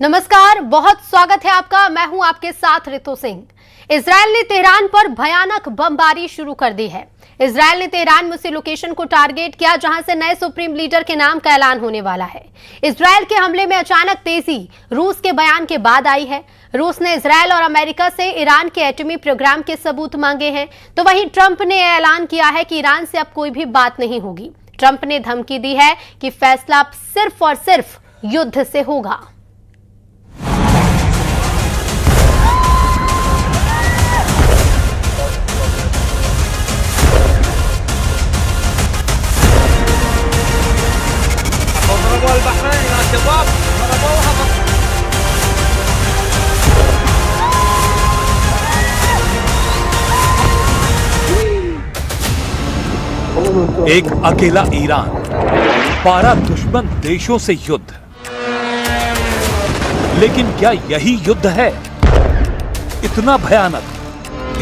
नमस्कार, बहुत स्वागत है आपका। मैं हूं आपके साथ रितु सिंह। इजरायल ने तेहरान पर भयानक बमबारी शुरू कर दी है। इजरायल ने तेहरान में उसी लोकेशन को टारगेट किया जहां से नए सुप्रीम लीडर के नाम का ऐलान होने वाला है। इजरायल के हमले में अचानक तेजी रूस के बयान के बाद आई है। रूस ने इजरायल और अमेरिका से ईरान के एटमी प्रोग्राम के सबूत मांगे हैं, तो वहीं ट्रंप ने ऐलान किया है कि ईरान से अब कोई भी बात नहीं होगी। ट्रंप ने धमकी दी है कि फैसला सिर्फ और सिर्फ युद्ध से होगा। एक अकेला ईरान, 12 दुश्मन देशों से युद्ध। लेकिन क्या यही युद्ध है? इतना भयानक,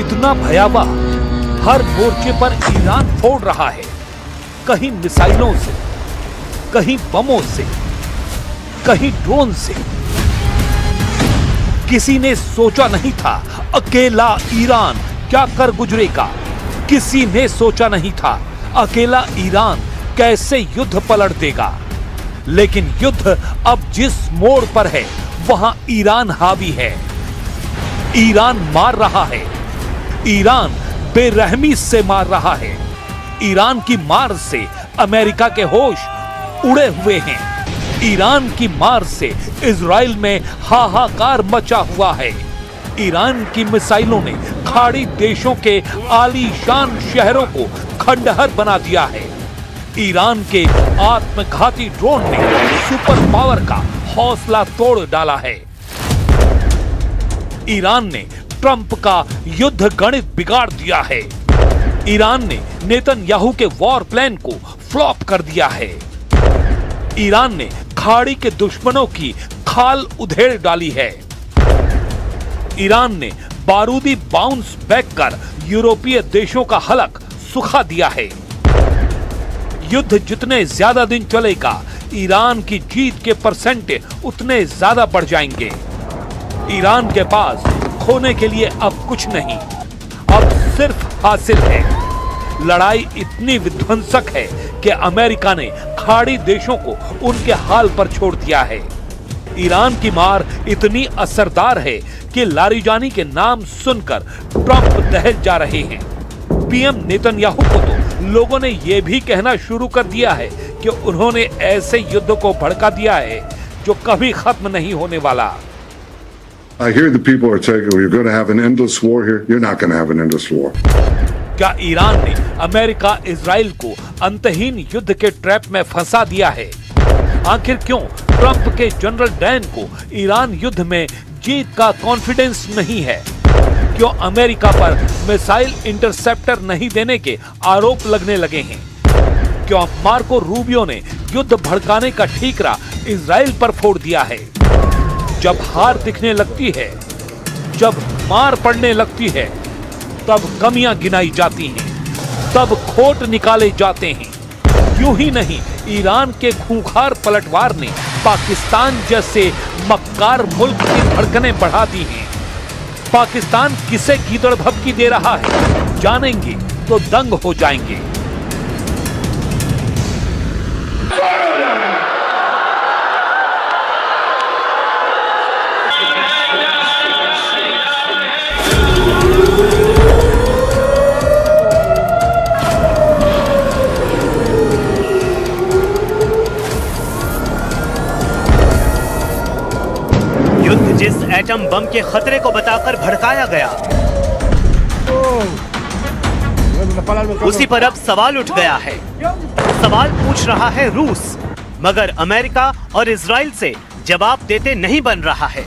इतना भयावह। हर मोर्चे पर ईरान फोड़ रहा है, कहीं मिसाइलों से, कहीं बमों से, कहीं ड्रोन से। किसी ने सोचा नहीं था अकेला ईरान क्या कर गुजरेगा। किसी ने सोचा नहीं था अकेला ईरान कैसे युद्ध पलट देगा। लेकिन युद्ध अब जिस मोड़ पर है वहां ईरान हावी है। ईरान मार रहा है, ईरान बेरहमी से मार रहा है। ईरान की मार से अमेरिका के होश उड़े हुए हैं। ईरान की मार से इजराइल में हाहाकार मचा हुआ है। ईरान की मिसाइलों ने खाड़ी देशों के आलीशान शहरों को खंडहर बना दिया है। ईरान के आत्मघाती ड्रोन ने सुपर पावर का हौसला तोड़ डाला है। ईरान ने ट्रंप का युद्ध गणित बिगाड़ दिया है। ईरान ने नेतन्याहू के वॉर प्लान को फ्लॉप कर दिया है। ईरान ने खाड़ी के दुश्मनों की खाल उधेड़ डाली है। ईरान ने बारूदी बाउंस बैक कर यूरोपीय देशों का हलक सुखा दिया है। युद्ध जितने ज्यादा दिन चलेगा, ईरान की जीत के परसेंट उतने ज्यादा बढ़ जाएंगे। ईरान के पास खोने के लिए अब कुछ नहीं, अब सिर्फ हासिल है। लड़ाई इतनी विध्वंसक है कि अमेरिका ने खाड़ी देशों को उनके हाल पर छोड़ दिया है। ईरान की मार इतनी असरदार है कि लारिजानी के नाम सुनकर ट्रंप दहल जा रहे हैं। पीएम नेतन्याहू को तो लोगों ने यह भी कहना शुरू कर दिया है कि उन्होंने ऐसे युद्ध को भड़का दिया है जो कभी खत्म नहीं होने वाला। I hear the people are saying we're going to have an endless war here. You're not going to have an endless war. क्या ईरान ने अमेरिका इजराइल को अंतहीन युद्ध के ट्रैप में फंसा दिया है? आखिर क्यों ट्रंप के जनरल डैन को ईरान युद्ध में जीत का कॉन्फिडेंस नहीं है? क्यों अमेरिका पर मिसाइल इंटरसेप्टर नहीं देने के आरोप लगने लगे हैं? क्यों मार्को रूबियो ने युद्ध भड़काने का ठीकरा इजराइल पर फोड़ दिया है? जब हार दिखने लगती है, जब मार पड़ने लगती है, तब कमियां गिनाई जाती हैं, तब खोट निकाले जाते हैं। यूं ही नहीं, ईरान के खूंखार पलटवार ने पाकिस्तान जैसे मक्कार मुल्क की धड़कनें बढ़ा दी हैं। पाकिस्तान किसे गीदड़ भभकी दे रहा है, जानेंगे तो दंग हो जाएंगे। जिस एटम बम के खतरे को बताकर भड़काया गया, उसी पर अब सवाल उठ गया है। सवाल पूछ रहा है रूस, मगर अमेरिका और इजराइल से जवाब देते नहीं बन रहा है।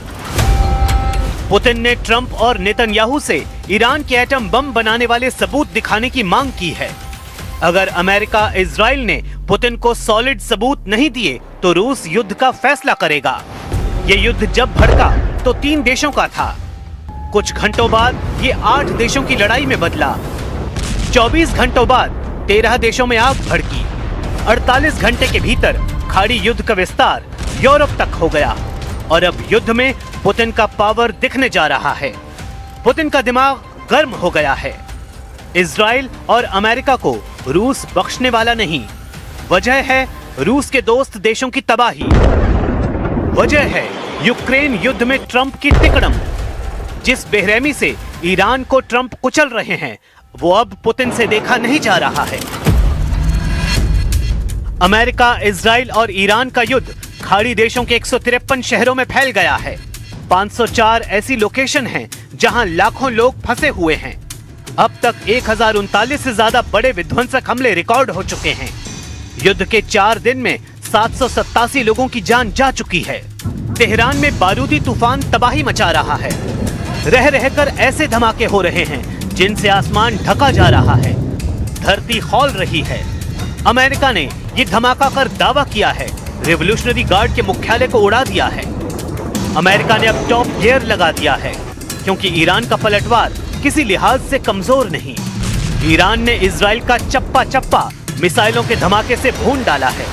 पुतिन ने ट्रंप और नेतन्याहू से ईरान के एटम बम बनाने वाले सबूत दिखाने की मांग की है। अगर अमेरिका इजराइल ने पुतिन को सॉलिड सबूत नहीं दिए तो रूस युद्ध का फैसला करेगा। ये युद्ध जब भड़का तो 3 देशों का था। कुछ घंटों बाद ये 8 देशों की लड़ाई में बदला। 24 घंटों बाद 13 देशों में आग भड़की। 48 घंटे के भीतर खाड़ी युद्ध का विस्तार यूरोप तक हो गया। और अब युद्ध में पुतिन का पावर दिखने जा रहा है। पुतिन का दिमाग गर्म हो गया है। इजराइल और अमेरिका को रूस बख्शने वाला नहीं। वजह है रूस के दोस्त देशों की तबाही। वजह है यूक्रेन युद्ध में ट्रंप की तिकड़म। जिस बेरहमी से ईरान को ट्रंप कुचल रहे हैं, वो अब पुतिन से देखा नहीं जा रहा है। अमेरिका, इजराइल और ईरान का युद्ध खाड़ी देशों के 153 शहरों में फैल गया है। 504 ऐसी लोकेशन हैं जहां लाखों लोग फंसे हुए हैं। अब तक 1039 से ज्यादा बड़े विध्वंसक हमले रिकॉर्ड हो चुके हैं। युद्ध के 4 दिन में 787 लोगों की जान जा चुकी है। तेहरान में बारूदी तूफान तबाही मचा रहा है। रह रहकर ऐसे धमाके हो रहे हैं जिनसे आसमान ढका जा रहा है, धरती खौल रही है। अमेरिका ने ये धमाका कर दावा किया है, रिवॉल्यूशनरी गार्ड के मुख्यालय को उड़ा दिया है। अमेरिका ने अब टॉप गियर लगा दिया है, क्योंकि ईरान का पलटवार किसी लिहाज से कमजोर नहीं। ईरान ने इजराइल का चप्पा चप्पा मिसाइलों के धमाके से भून डाला है।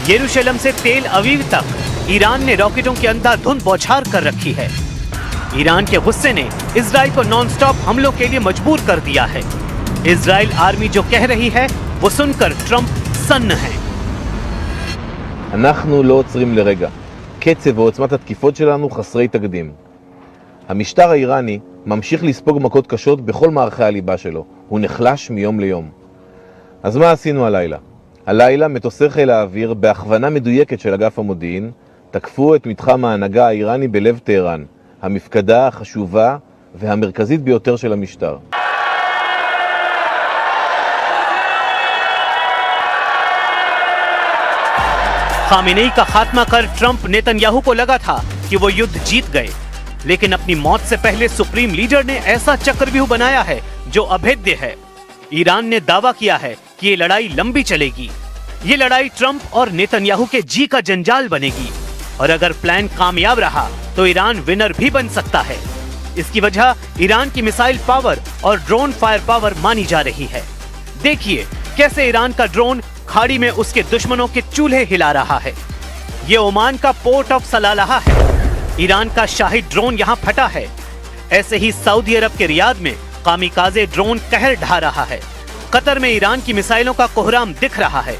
यरूशलेम से तेल अवीव तक ईरान ने रॉकेटों की अंधाधुंध बौछार कर रखी है। ईरान के गुस्से ने इजराइल को नॉनस्टॉप हमलों के लिए मजबूर कर दिया है। इजराइल आर्मी जो कह रही है वो सुनकर ट्रंप सन्न है। אנחנו לא עוצרים לרגע. קצב ועוצמת התקיפות שלנו חסרי תקדים. המשטר האיראני ממשיך לספוג מכות קשות בכל מערכי הליבה שלו. הוא נחלש מיום ליום. אז מה עשינו הלילה? הלילה מטוסי חיל האוויר בהכוונה מדויקת של אגף המודיעין תקפו את מתחם ההנהגה האיראני בלב טהרן, המפקדה החשובה והמרכזית ביותר של המשטר. खामेनेई का खात्मा कर ट्रंप नेतन्याहू को लगा था कि वो युद्ध जीत गए, लेकिन अपनी मौत से पहले सुप्रीम लीडर ने ऐसा चक्रव्यूह बनाया है जो अभेद्य है। ईरान ने दावा किया है कि ये लड़ाई लंबी चलेगी। ये लड़ाई ट्रंप और नेतन्याहू के जी का जंजाल बनेगी, और अगर प्लान कामयाब रहा तो ईरान विनर भी बन सकता है। इसकी वजह ईरान की मिसाइल पावर और ड्रोन फायर पावर मानी जा रही है। देखिए कैसे ईरान का ड्रोन खाड़ी में उसके दुश्मनों के चूल्हे हिला रहा है। ये ओमान का पोर्ट ऑफ सलालाह है। ईरान का शाही ड्रोन यहाँ फटा है। ऐसे ही सऊदी अरब के रियाद में कामिकाजे ड्रोन कहर ढा रहा है। कतर में ईरान की मिसाइलों का कोहराम दिख रहा है।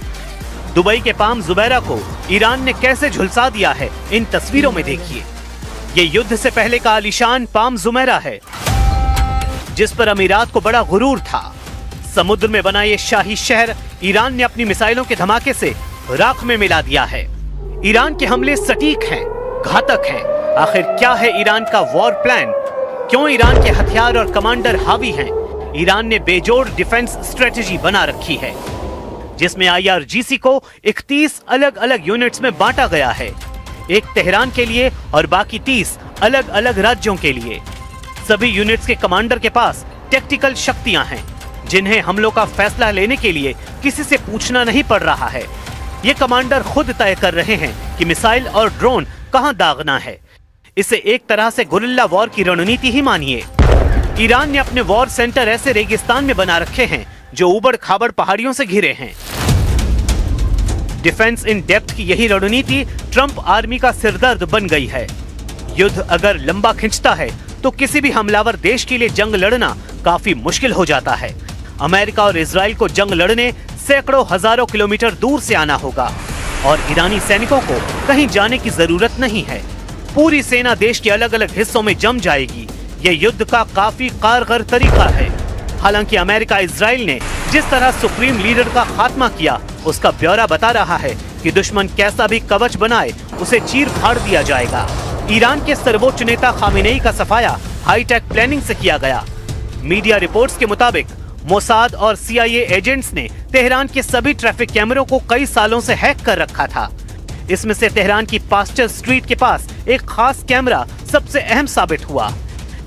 दुबई के पाम जुबैरा को ईरान ने कैसे झुलसा दिया है, इन तस्वीरों में देखिए। ये युद्ध से पहले का आलीशान पाम जुमैरा है, जिस पर अमीरात को बड़ा गुरूर था। समुद्र में बना ये शाही शहर ईरान ने अपनी मिसाइलों के धमाके से राख में मिला दिया है। ईरान के हमले सटीक हैं, घातक हैं। आखिर क्या है ईरान का वॉर प्लान? क्यों ईरान के हथियार और कमांडर हावी हैं? ईरान ने बेजोड़ डिफेंस स्ट्रेटेजी बना रखी है, जिसमें IRGC को 31 अलग अलग यूनिट्स में बांटा गया है। एक तेहरान के लिए और बाकी 30 अलग अलग राज्यों के लिए। सभी यूनिट्स के कमांडर के पास टैक्टिकल शक्तियां हैं, जिन्हें हमलों का फैसला लेने के लिए किसी से पूछना नहीं पड़ रहा है। ये कमांडर खुद तय कर रहे हैं कि मिसाइल और ड्रोन कहां दागना है। इसे एक तरह से गुरिल्ला वॉर की रणनीति ही मानिए। ईरान ने अपने वॉर सेंटर ऐसे रेगिस्तान में बना रखे हैं जो उबड़ खाबड़ पहाड़ियों से घिरे हैं। डिफेंस इन डेप्थ की यही रणनीति ट्रंप आर्मी का सिरदर्द बन गई है। युद्ध अगर लंबा खिंचता है तो किसी भी हमलावर देश के लिए जंग लड़ना काफी मुश्किल हो जाता है। अमेरिका और इजराइल को जंग लड़ने सैकड़ों हजारों किलोमीटर दूर से आना होगा, और ईरानी सैनिकों को कहीं जाने की जरूरत नहीं है। पूरी सेना देश के अलग अलग हिस्सों में जम जाएगी। यह युद्ध का काफी कारगर तरीका है। हालांकि अमेरिका इजराइल ने जिस तरह सुप्रीम लीडर का खात्मा किया, उसका ब्यौरा बता रहा है कि दुश्मन कैसा भी कवच बनाए उसे चीर फाड़ दिया जाएगा। ईरान के सर्वोच्च नेता खामेनेई का सफाया हाईटेक प्लानिंग से किया गया। मीडिया रिपोर्ट्स के मुताबिक मोसाद और CIA एजेंट्स ने तेहरान के सभी ट्रैफिक कैमरों को कई सालों से हैक कर रखा था। इसमें से तेहरान की पास्टर स्ट्रीट के पास एक खास कैमरा सबसे अहम साबित हुआ।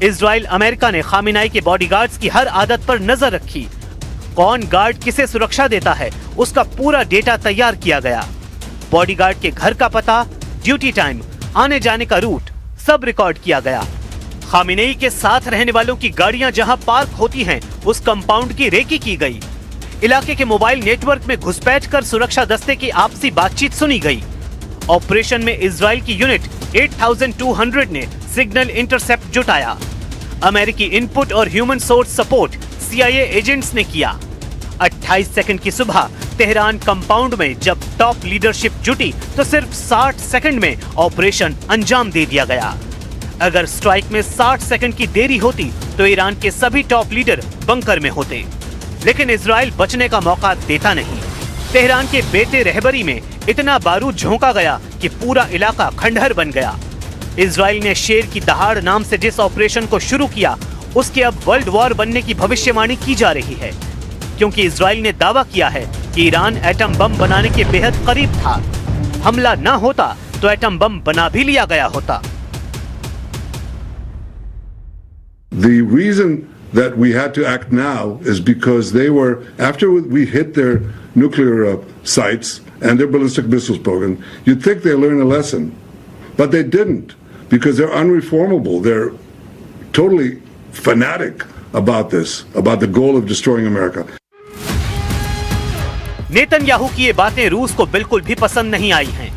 इजराइल अमेरिका ने खामेनेई के बॉडीगार्ड्स की हर आदत पर नजर रखी। कौन गार्ड किसे सुरक्षा देता है, उसका पूरा डेटा तैयार किया गया। बॉडीगार्ड के घर का पता, ड्यूटी टाइम, आने जाने का रूट सब रिकॉर्ड किया गया। खामेनेई के साथ रहने वालों की गाड़ियां जहां पार्क होती हैं, उस कंपाउंड की रेकी की गई। इलाके के मोबाइल नेटवर्क में घुसपैठ कर सुरक्षा दस्ते की आपसी बातचीत सुनी गई। ऑपरेशन में इजराइल की यूनिट 8200 ने सिग्नल इंटरसेप्ट जुटाया। अमेरिकी इनपुट और human source support CIA agents ने किया। 28 सेकंड की सुबह तेहरान कंपाउंड में जब टॉप लीडरशिप जुटी तो सिर्फ 60 सेकंड में ऑपरेशन अंजाम दे दिया गया। अगर स्ट्राइक में 60 सेकंड की देरी होती तो ईरान के सभी टॉप लीडर बंकर में होते, लेकिन इजराइल बचने का मौका देता नहीं। तेहरान के बेते रहबरी में इतना बारूद झोंका गया कि पूरा इलाका खंडहर बन गया। इजराइल ने शेर की दहाड़ नाम से जिस ऑपरेशन को शुरू किया उसके अब वर्ल्ड वॉर बनने की भविष्यवाणी की जा रही है, क्योंकि इजराइल ने दावा किया है कि ईरान एटम बम बनाने के बेहद करीब था। हमला न होता तो एटम बम बना भी लिया गया होता। The reason that we had to act now is because they were, after we hit their nuclear sites and their ballistic missiles program, you'd think they learned a lesson, but they didn't, because they're unreformable. They're totally fanatic about this, about the goal of destroying America. Netanyahu की ये बातें रूस को बिल्कुल भी पसंद नहीं आई हैं।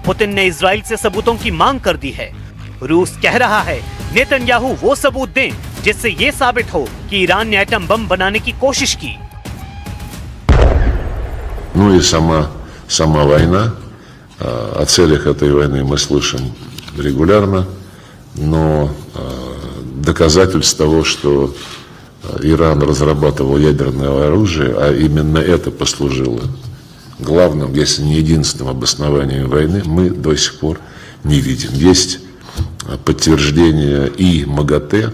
पुतिन ने इजराइल से सबूतों की मांग कर दी है। रूस कह रहा है नेतन्याहू वो सबूत दें जिससे ये साबित हो कि ईरान ने एटम बम बनाने की कोशिश की। Ну и сама война. О целях этой войны мы слышим регулярно, но доказательств того, что Иран разрабатывал ядерное оружие, а именно это послужило главным, если не единственным обоснованием войны, мы до сих пор не видим. Есть подтверждение и МАГАТЭ,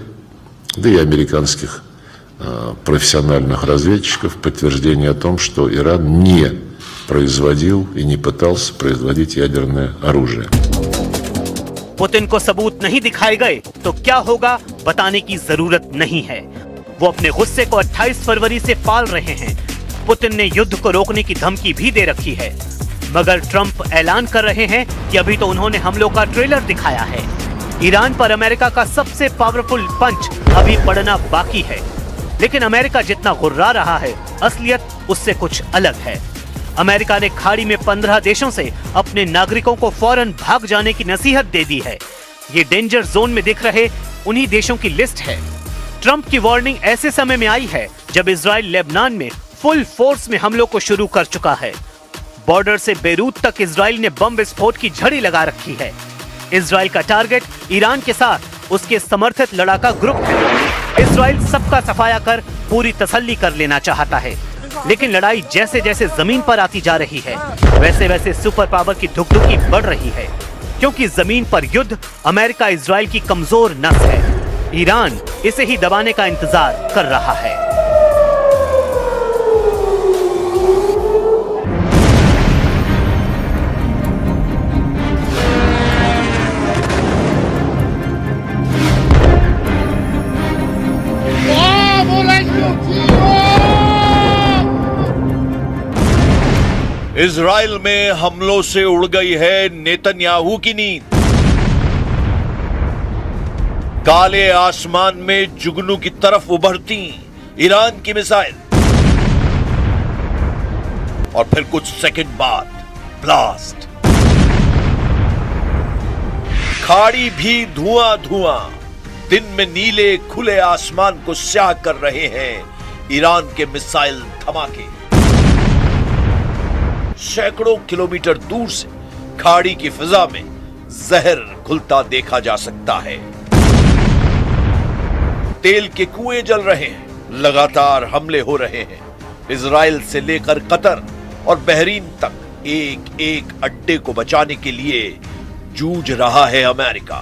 да и американских профессиональных разведчиков, подтверждение о том, что Иран не производил и не пытался производить ядерное оружие. पुतिन को सबूत नहीं दिखाए गए तो क्या होगा बताने की जरूरत नहीं है। वो अपने गुस्से को 28 फरवरी से पाल रहे हैं। पुतिन ने युद्ध को रोकने की धमकी भी दे रखी है, मगर ट्रंप ऐलान कर रहे हैं कि अभी तो उन्होंने हमलों का ट्रेलर दिखाया है। ईरान पर अमेरिका का सबसे पावरफुल पंच अभी पड़ना बाकी है, लेकिन अमेरिका जितना गुर्रा रहा है असलियत उससे कुछ अलग है। अमेरिका ने खाड़ी में 15 देशों से अपने नागरिकों को फौरन भाग जाने की नसीहत दे दी है। ये डेंजर जोन में दिख रहे उन्हीं देशों की लिस्ट है। ट्रंप की वार्निंग ऐसे समय में आई है जब इजराइल लेबनान में फुल फोर्स में हमलों को शुरू कर चुका है। बॉर्डर से बेरूत तक इजराइल ने बम विस्फोट की झड़ी लगा रखी है। इजराइल का टारगेट ईरान के साथ उसके समर्थित लड़ाका ग्रुप है। इजराइल सबका सफाया कर पूरी तसल्ली कर लेना चाहता है, लेकिन लड़ाई जैसे जैसे जमीन पर आती जा रही है वैसे वैसे सुपर पावर की धुकधुकी बढ़ रही है, क्योंकि जमीन पर युद्ध अमेरिका इजराइल की कमजोर नस है। ईरान इसे ही दबाने का इंतजार कर रहा है। इजराइल में हमलों से उड़ गई है नेतन्याहू की नींद। काले आसमान में जुगनू की तरफ उभरती ईरान की मिसाइल और फिर कुछ सेकंड बाद ब्लास्ट। खाड़ी भी धुआं धुआं, दिन में नीले खुले आसमान को स्याह कर रहे हैं ईरान के मिसाइल धमाके। सैकड़ों किलोमीटर दूर से खाड़ी की फिजा में जहर घुलता देखा जा सकता है। तेल के कुएं जल रहे हैं, लगातार हमले हो रहे हैं। इजराइल से लेकर कतर और बहरीन तक एक एक अड्डे को बचाने के लिए जूझ रहा है अमेरिका।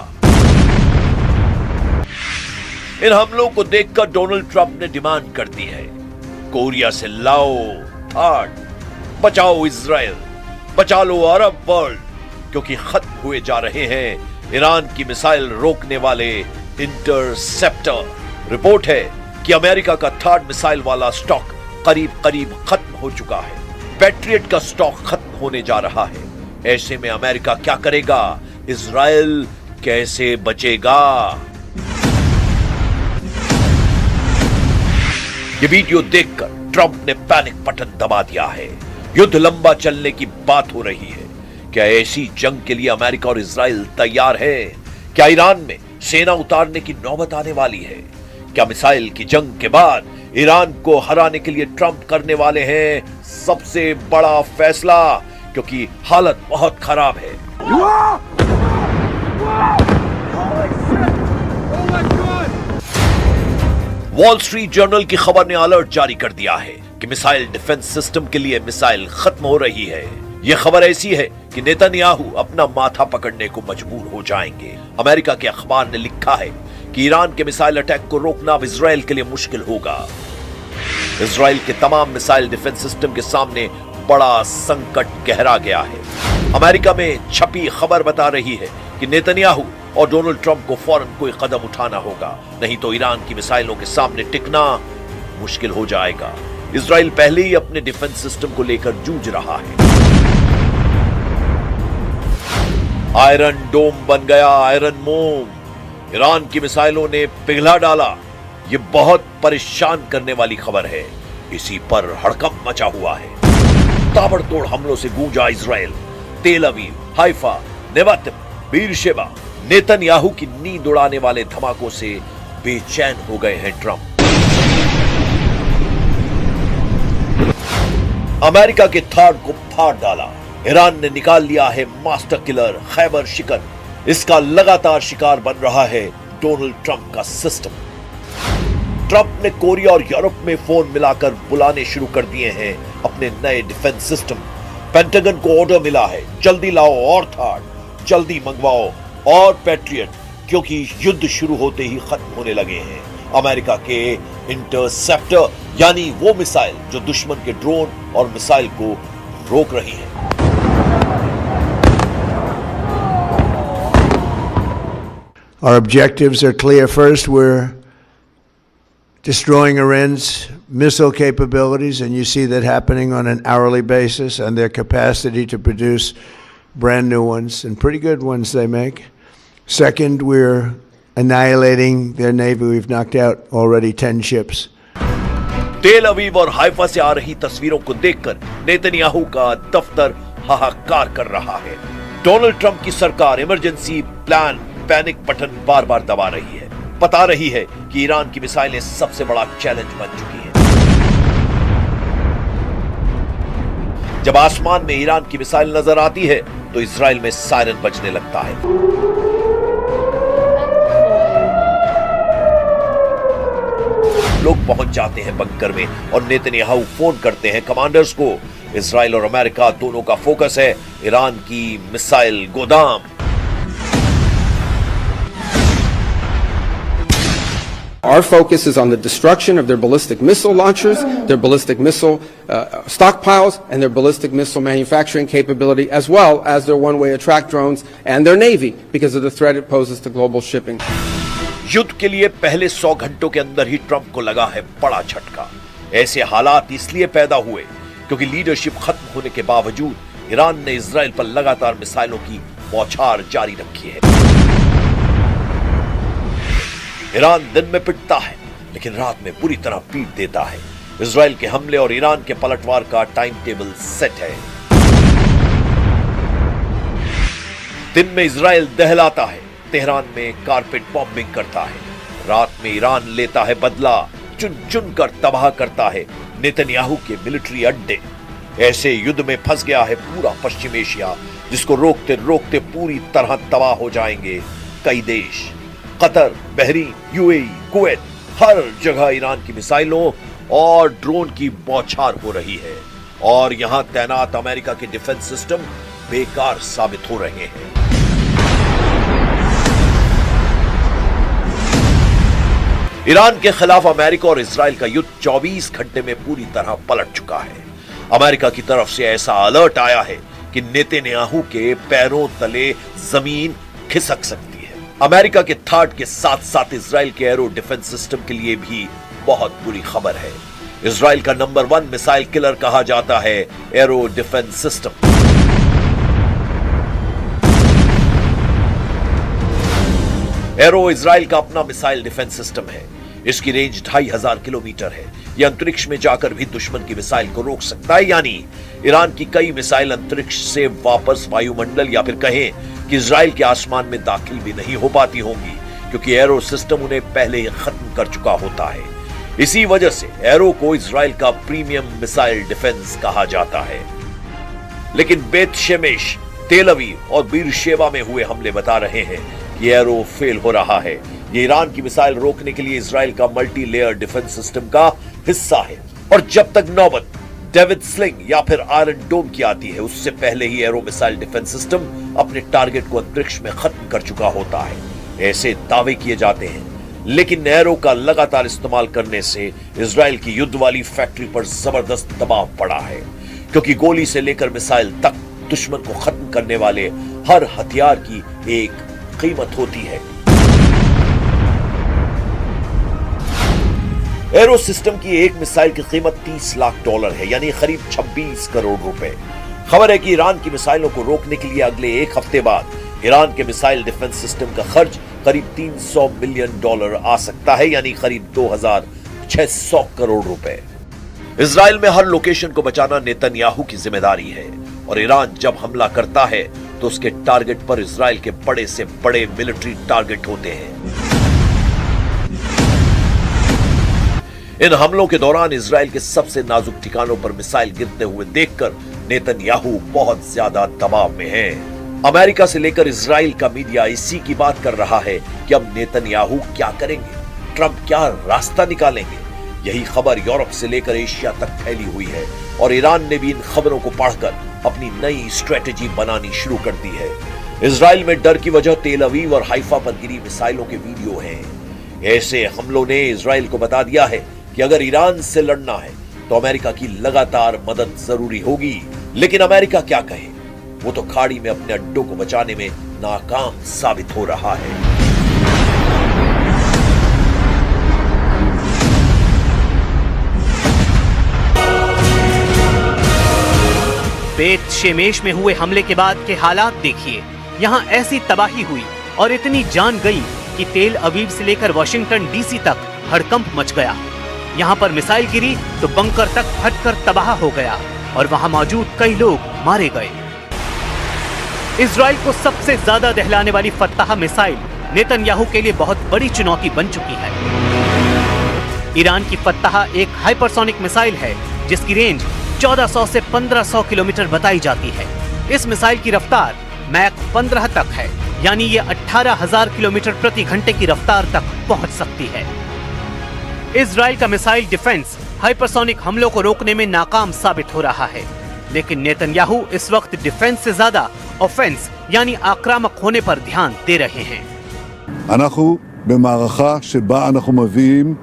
इन हमलों को देखकर डोनाल्ड ट्रंप ने डिमांड कर दी है, कोरिया से लाओ थाड, बचाओ इजराइल, बचा लो अरब वर्ल्ड, क्योंकि खत्म हुए जा रहे हैं ईरान की मिसाइल रोकने वाले इंटरसेप्टर। रिपोर्ट है कि अमेरिका का थर्ड मिसाइल वाला स्टॉक करीब करीब खत्म हो चुका है। पैट्रियट का स्टॉक खत्म होने जा रहा है। ऐसे में अमेरिका क्या करेगा? इजराइल कैसे बचेगा? ये वीडियो देखकर ट्रंप ने पैनिक बटन दबा दिया है। युद्ध लंबा चलने की बात हो रही है, क्या ऐसी जंग के लिए अमेरिका और इजराइल तैयार है? क्या ईरान में सेना उतारने की नौबत आने वाली है? क्या मिसाइल की जंग के बाद ईरान को हराने के लिए ट्रंप करने वाले हैं सबसे बड़ा फैसला? क्योंकि हालत बहुत खराब है। वॉल स्ट्रीट जर्नल की खबर ने अलर्ट जारी कर दिया है कि मिसाइल डिफेंस सिस्टम के लिए मिसाइल खत्म हो रही है। यह खबर ऐसी है कि नेतन्याहू अपना माथा पकड़ने को मजबूर हो जाएंगे। अमेरिका के अखबार ने लिखा है कि ईरान के मिसाइल अटैक को रोकना अब इजराइल के लिए मुश्किल होगा। इजराइल के तमाम मिसाइल डिफेंस सिस्टम के सामने बड़ा संकट गहरा गया है। अमेरिका में छपी खबर बता रही है कि नेतन्याहू और डोनाल्ड ट्रंप को फौरन कोई कदम उठाना होगा, नहीं तो ईरान की मिसाइलों के सामने टिकना मुश्किल हो जाएगा। इजराइल पहले ही अपने डिफेंस सिस्टम को लेकर जूझ रहा है। आयरन डोम बन गया आयरन मोम। ईरान की मिसाइलों ने पिघला डाला। यह बहुत परेशान करने वाली खबर है। इसी पर हड़कंप मचा हुआ है। ताबड़तोड़ हमलों से गूंजा इजराइल। तेल Aviv, Haifa, Nevatim, Beersheba. Netanyahu की नींद उड़ाने वाले धमाकों से बेचैन हो गए हैं ट्रंप। अमेरिका के थाड को फाड़ डाला। ईरान ने निकाल लिया है मास्टर किलर खैबर शिकन। इसका लगातार शिकार बन रहा है डोनाल्ड ट्रंप का सिस्टम। ट्रंप ने कोरिया और यूरोप में फोन मिलाकर बुलाने शुरू कर दिए हैं अपने नए डिफेंस सिस्टम। पेंटागन को ऑर्डर मिला है, जल्दी लाओ और थाड, जल्दी मंगवाओ और पैट्रियट, क्योंकि युद्ध शुरू होते ही खत्म होने लगे हैं। अमेरिका के इंटरसेप्टर यानी वो मिसाइल जो दुश्मन के ड्रोन और मिसाइल को रोक रही है। Our objectives are clear. First, we're destroying Iran's missile capabilities, and you see that happening on an hourly basis, and their capacity to produce brand new ones, and pretty good ones they make. Second, we're annihilating their navy. We've knocked out already 10 ships. तेल अवीव और Haifa से आ रही तस्वीरों को देखकर Netanyahu का दफ्तर हाहाकार कर रहा है। डोनाल्ड ट्रंप की सरकार इमरजेंसी प्लान पैनिक बटन बार बार दबा रही है। बता रही है कि ईरान की मिसाइलें सबसे बड़ा चैलेंज बन चुकी हैं। जब आसमान में ईरान की मिसाइल नजर आती है तो इजराइल में सायरन बजने लगता है। लोग पहुंच जाते हैं बंकर में और नेतन्याहू फोन करते हैं कमांडर्स को। इजराइल और अमेरिका दोनों का फोकस है ईरान की मिसाइल गोदाम। Our focus is on the destruction of their ballistic missile launchers, their ballistic missile stockpiles, and their ballistic missile manufacturing capability, as well as their one-way attract drones and their navy, because of the threat it poses to global shipping. युद्ध के लिए पहले 100 घंटों के अंदर ही Trump को लगा है बड़ा झटका। ऐसे हालात इसलिए पैदा हुए क्योंकि लीडरशिप खत्म होने के बावजूद ईरान ने इजराइल पर लगातार मिसाइलों की बौछार जारी रखी है। ईरान दिन में पिटता है लेकिन रात में पूरी तरह पीट देता है। इजराइल के हमले और ईरान के पलटवार का टाइम टेबल सेट है। दिन में इजराइल दहलाता है, तेहरान में कारपेट बॉम्बिंग करता है। रात में ईरान लेता है बदला, चुन चुन कर तबाह करता है नेतन्याहू के मिलिट्री अड्डे। ऐसे युद्ध में फंस गया है पूरा पश्चिम एशिया, जिसको रोकते रोकते पूरी तरह तबाह हो जाएंगे कई देश। कतर, बहरीन, यूएई, कुवैत, हर जगह ईरान की मिसाइलों और ड्रोन की बौछार हो रही है और यहां तैनात अमेरिका के डिफेंस सिस्टम बेकार साबित हो रहे हैं। ईरान के खिलाफ अमेरिका और इजराइल का युद्ध 24 घंटे में पूरी तरह पलट चुका है। अमेरिका की तरफ से ऐसा अलर्ट आया है कि नेतन्याहू के पैरों तले जमीन खिसक सकती है। अमेरिका के थाड के साथ साथ इजराइल के एरो डिफेंस सिस्टम के लिए भी बहुत बुरी खबर है। इजराइल का नंबर 1 मिसाइल किलर कहा जाता है arrow defence system. Arrow Israel का अपना मिसाइल डिफेंस सिस्टम है। इसकी रेंज 2500 किलोमीटर है। यह अंतरिक्ष में जाकर भी दुश्मन की मिसाइल को रोक सकता है, यानी ईरान की कई मिसाइल अंतरिक्ष से वापस वायुमंडल या फिर कहें कि इजराइल के आसमान में दाखिल भी नहीं हो पाती होंगी, क्योंकि एरो सिस्टम उन्हें पहले ही खत्म कर चुका होता है। इसी वजह से एरो को इजराइल का प्रीमियम मिसाइल डिफेंस कहा जाता है। लेकिन बेत शेमेश, तेल अवीव और बीरशेबा में हुए हमले बता रहे हैं कि एरो फेल हो रहा है। ये ईरान की मिसाइल रोकने के लिए इजराइल का मल्टी लेयर डिफेंस सिस्टम का हिस्सा है, और जब तक नौबत डेविड स्लिंग या फिर आयरन डोम की आती है, उससे पहले ही एरो मिसाइल डिफेंस सिस्टम अपने टारगेट को अंतरिक्ष में खत्म कर चुका होता है। ऐसे दावे किए जाते हैं, लेकिन एरो का लगातार इस्तेमाल करने से इजराइल की युद्ध वाली फैक्ट्री पर जबरदस्त दबाव पड़ा है, क्योंकि गोली से लेकर मिसाइल तक दुश्मन को खत्म करने वाले हर हथियार की एक कीमत होती है। एरो सिस्टम की एक मिसाइल की कीमत $30 लाख है, यानी करीब 26 करोड़ रुपए। खबर है कि ईरान की मिसाइलों को रोकने के लिए अगले एक हफ्ते बाद ईरान के मिसाइल डिफेंस सिस्टम का खर्च करीब $300 मिलियन आ सकता है, यानी करीब 2600 करोड़ रुपए। इजराइल में हर लोकेशन को बचाना नेतन्याहू की जिम्मेदारी है, और ईरान जब हमला करता है तो उसके टारगेट पर इजराइल के बड़े से बड़े मिलिट्री टारगेट होते हैं। इन हमलों के दौरान इजराइल के सबसे नाजुक ठिकानों पर मिसाइल गिरते हुए देखकर नेतन्याहू बहुत ज्यादा दबाव में है। अमेरिका से लेकर इजराइल का मीडिया इसी की बात कर रहा है कि अब नेतन्याहू क्या करेंगे, ट्रंप क्या रास्ता निकालेंगे। यही खबर यूरोप से लेकर एशिया तक फैली हुई है, और ईरान ने भी इन खबरों को पढ़कर अपनी नई स्ट्रेटेजी बनानी शुरू कर दी है। इजराइल में डर की वजह तेल अवीव और हाइफा पर गिरी मिसाइलों के वीडियो हैं। ऐसे हमलों ने इजराइल को बता दिया है कि अगर ईरान से लड़ना है तो अमेरिका की लगातार मदद जरूरी होगी। लेकिन अमेरिका क्या कहे, वो तो खाड़ी में अपने अड्डों को बचाने में नाकाम साबित हो रहा है। बेत शेमेश में हुए हमले के बाद के हालात देखिए। यहाँ ऐसी तबाही हुई और इतनी जान गई कि तेल अवीव से लेकर वाशिंगटन डीसी तक हड़कंप मच गया। यहाँ पर मिसाइल गिरी तो बंकर तक फटकर तबाह हो गया और वहाँ मौजूद कई लोग मारे गए। इजराइल को सबसे ज्यादा दहलाने वाली फत्ताह मिसाइल नेतन्याहू के लिए बहुत बड़ी चुनौती बन चुकी है। ईरान की फत्ताह एक हाइपरसोनिक मिसाइल है जिसकी रेंज 1400 से 1500 किलोमीटर बताई जाती है। इस मिसाइल की रफ्तार मैक 15 तक है, यानी ये 18,000 किलोमीटर प्रति घंटे की रफ्तार तक पहुंच सकती है। इजराइल का मिसाइल डिफेंस हाइपरसोनिक हमलों को रोकने में नाकाम साबित हो रहा है, लेकिन नेतन्याहू इस वक्त डिफेंस से ज्यादा ऑफेंस यानी आक्रामक होने पर ध्यान दे रहे हैं। אנחנו במערכה שבה אנחנו מביאים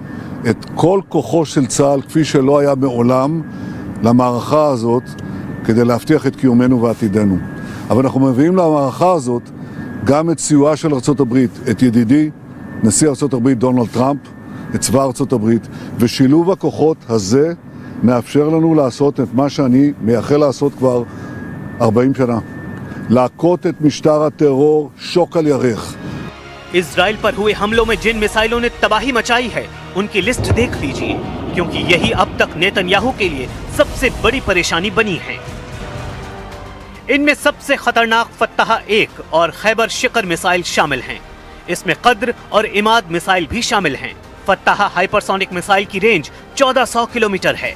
את כל כוחו של צה"ל כפי שלא היה מעולם למערכה הזאת כדי להבטיח את קיומנו ועתידנו. אבל אנחנו מביאים למערכה הזאת גם את סיועה של ארצות הברית, את ידידי נשיא ארצות הברית דונלד טראמפ, את צבא ארצות הברית, ושילוב הכוחות הזה מאפשר לנו לעשות את מה שאני מייחל לעשות כבר 40 שנה. להכות את משטר הטרור שוק על ירך. इजराइल पर हुए हमलों में जिन मिसाइलों ने तबाही मचाई है उनकी लिस्ट देख लीजिए, क्योंकि यही अब तक नेतन्याहू के लिए सबसे बड़ी परेशानी बनी है। इनमें सबसे खतरनाक फत्ताह 1 और खैबर शिकर मिसाइल शामिल हैं। इसमें कद्र और इमाद मिसाइल भी शामिल हैं। फत्ताह हाइपरसोनिक मिसाइल की रेंज 1400 किलोमीटर है।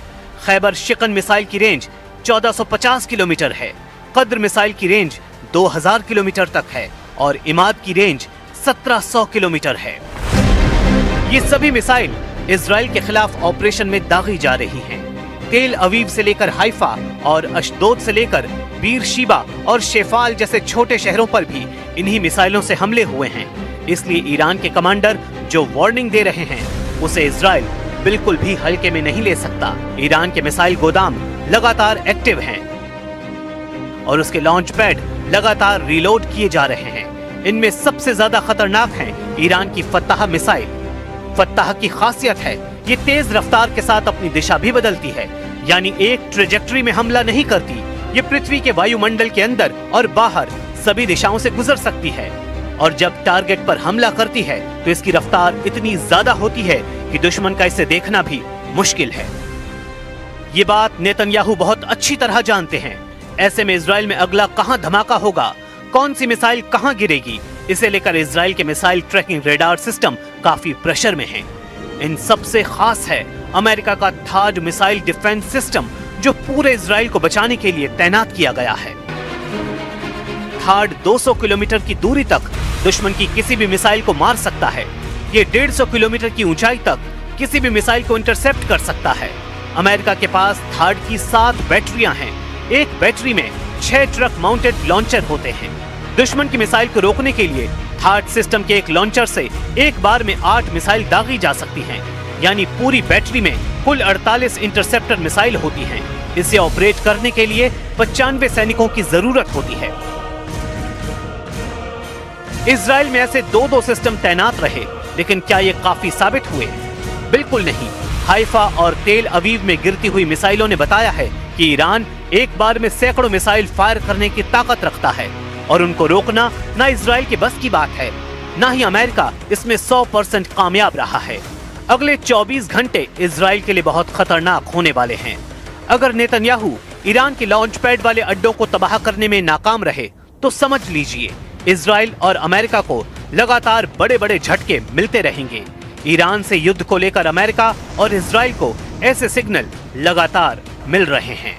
खैबर शिकन मिसाइल की रेंज 1450 किलोमीटर है। कद्र मिसाइल की रेंज 2000 किलोमीटर तक है और इमाद की रेंज 1700 किलोमीटर है। ये सभी मिसाइल इजराइल के खिलाफ ऑपरेशन में दागी जा रही हैं। तेल अवीव से लेकर हाइफा और अशदोद से लेकर बीरशीबा और शेफाल जैसे छोटे शहरों पर भी इन्हीं मिसाइलों से हमले हुए हैं। इसलिए ईरान के कमांडर जो वार्निंग दे रहे हैं उसे इजराइल बिल्कुल भी हल्के में नहीं ले सकता। ईरान के मिसाइल गोदाम लगातार एक्टिव हैं और उसके लॉन्च पैड लगातार रिलोड किए जा रहे हैं। इनमें सबसे ज्यादा खतरनाक है ईरान की फत्ताह मिसाइल। फत्ताह की खासियत है ये तेज रफ्तार के साथ अपनी दिशा भी बदलती है, यानी एक ट्रेजेक्टरी में हमला नहीं करती। ये पृथ्वी के वायुमंडल के अंदर और बाहर सभी दिशाओं से गुजर सकती है और जब टारगेट पर हमला करती है तो इसकी रफ्तार इतनी ज्यादा होती है कि कि दुश्मन का इसे देखना भी मुश्किल है। ये बात नेतन्याहू बहुत अच्छी तरह जानते हैं। ऐसे में इजराइल में अगला कहां धमाका होगा, कौन सी मिसाइल कहां गिरेगी, इसे लेकर इजराइल के मिसाइल ट्रैकिंग रेडार सिस्टम काफी प्रेशर में है। इन सबसे खास है अमेरिका का थाड मिसाइल डिफेंस सिस्टम, जो पूरे इजराइल को बचाने के लिए तैनात किया गया है। थाड 200 किलोमीटर की दूरी तक दुश्मन की किसी भी मिसाइल को मार सकता है। ये 150 किलोमीटर की ऊंचाई तक किसी भी मिसाइल को इंटरसेप्ट कर सकता है। अमेरिका के पास थाड की 7 बैटरियां हैं। एक बैटरी में 6 ट्रक माउंटेड लॉन्चर होते हैं। दुश्मन की मिसाइल को रोकने के लिए थाड सिस्टम के एक लॉन्चर से एक बार में 8 मिसाइल दागी जा सकती हैं। यानी पूरी बैटरी में कुल 48 इंटरसेप्टर मिसाइल होती हैं। इसे ऑपरेट करने के लिए 95 सैनिकों की जरूरत होती है। इजराइल में ऐसे 2-2 सिस्टम तैनात रहे, लेकिन क्या ये काफी साबित हुए? बिल्कुल नहीं। हाइफा और तेल अवीव में गिरती हुई मिसाइलों ने बताया है कि ईरान एक बार में सैकड़ों मिसाइल फायर करने की ताकत रखता है और उनको रोकना ना इजराइल के बस की बात है, ना ही अमेरिका इसमें 100% कामयाब रहा है। अगले 24 घंटे इजराइल के लिए बहुत खतरनाक होने वाले हैं। अगर नेतन्याहू ईरान के लॉन्च पैड वाले अड्डों को तबाह करने में नाकाम रहे तो समझ लीजिए इजराइल और अमेरिका को लगातार बड़े बड़े झटके मिलते रहेंगे। ईरान से युद्ध को लेकर अमेरिका और इजराइल को ऐसे सिग्नल लगातार मिल रहे हैं।